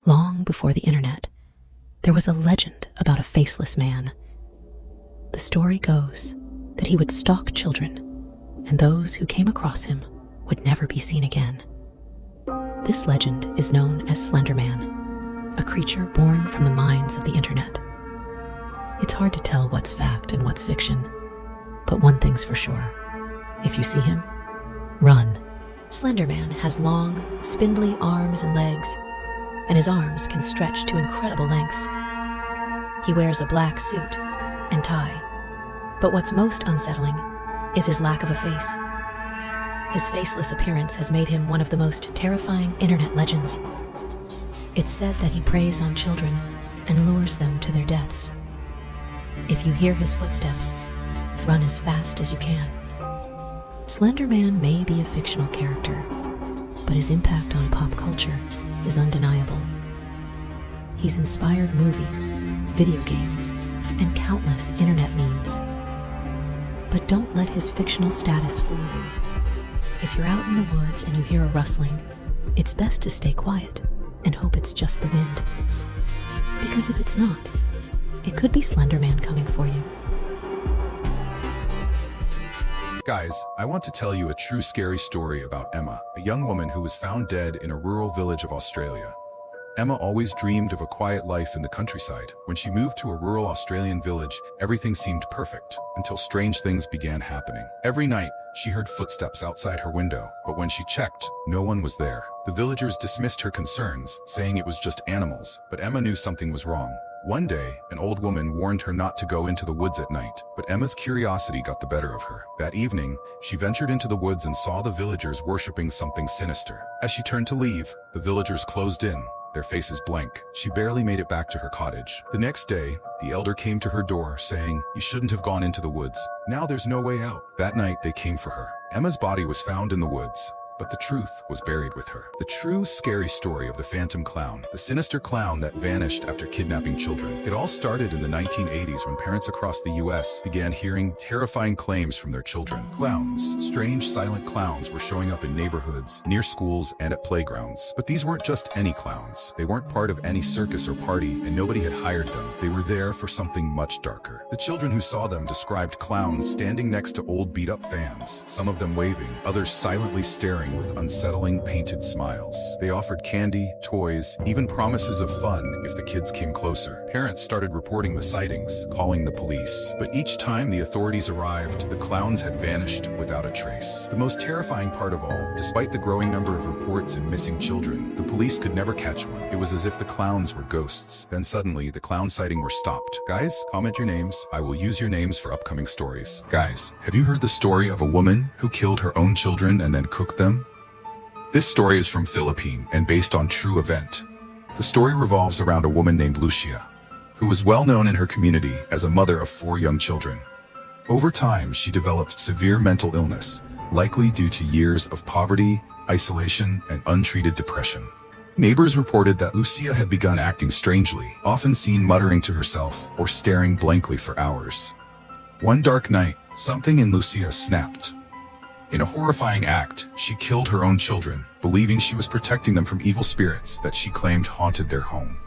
Long before the internet, there was a legend about a faceless man. The story goes that he would stalk children, and those who came across him would never be seen again. This legend is known as Slender Man, a creature born from the minds of the internet. It's hard to tell what's fact and what's fiction, but one thing's for sure. If you see him, run. Slender Man has long, spindly arms and legs, and his arms can stretch to incredible lengths. He wears a black suit and tie, but what's most unsettling is his lack of a face. His faceless appearance has made him one of the most terrifying internet legends. It's said that he preys on children and lures them to their deaths. If you hear his footsteps, run as fast as you can. Slender Man may be a fictional character, but his impact on pop culture is undeniable. He's inspired movies, video games, and countless internet memes. But don't let his fictional status fool you. If you're out in the woods and you hear a rustling, it's best to stay quiet and hope it's just the wind. Because if it's not, it could be Slender Man coming for you. Guys, I want to tell you a true scary story about Emma, a young woman who was found dead in a rural village of Australia. Emma always dreamed of a quiet life in the countryside. When she moved to a rural Australian village, everything seemed perfect, until strange things began happening. Every night, she heard footsteps outside her window, but when she checked, no one was there. The villagers dismissed her concerns, saying it was just animals, but Emma knew something was wrong. One day, an old woman warned her not to go into the woods at night, but Emma's curiosity got the better of her. That evening, she ventured into the woods and saw the villagers worshipping something sinister. As she turned to leave, the villagers closed in, their faces blank. She barely made it back to her cottage. The next day, the elder came to her door, saying, "You shouldn't have gone into the woods. Now there's no way out." That night, they came for her. Emma's body was found in the woods, but the truth was buried with her. The true scary story of the phantom clown, the sinister clown that vanished after kidnapping children. It all started in the 1980s when parents across the US began hearing terrifying claims from their children. Clowns, strange silent clowns, were showing up in neighborhoods, near schools, and at playgrounds. But these weren't just any clowns. They weren't part of any circus or party, and nobody had hired them. They were there for something much darker. The children who saw them described clowns standing next to old beat-up fans, some of them waving, others silently staring with unsettling painted smiles. They offered candy, toys, even promises of fun if the kids came closer. Parents started reporting the sightings, calling the police. But each time the authorities arrived, the clowns had vanished without a trace. The most terrifying part of all, despite the growing number of reports and missing children, the police could never catch one. It was as if the clowns were ghosts. Then suddenly, the clown sighting were stopped. Guys, comment your names. I will use your names for upcoming stories. Guys, have you heard the story of a woman who killed her own children and then cooked them? This story is from Philippines and based on true event. The story revolves around a woman named Lucia, who was well known in her community as a mother of 4 young children. Over time, she developed severe mental illness, likely due to years of poverty, isolation, and untreated depression. Neighbors reported that Lucia had begun acting strangely, often seen muttering to herself or staring blankly for hours. One dark night, something in Lucia snapped. In a horrifying act, she killed her own children, believing she was protecting them from evil spirits that she claimed haunted their home.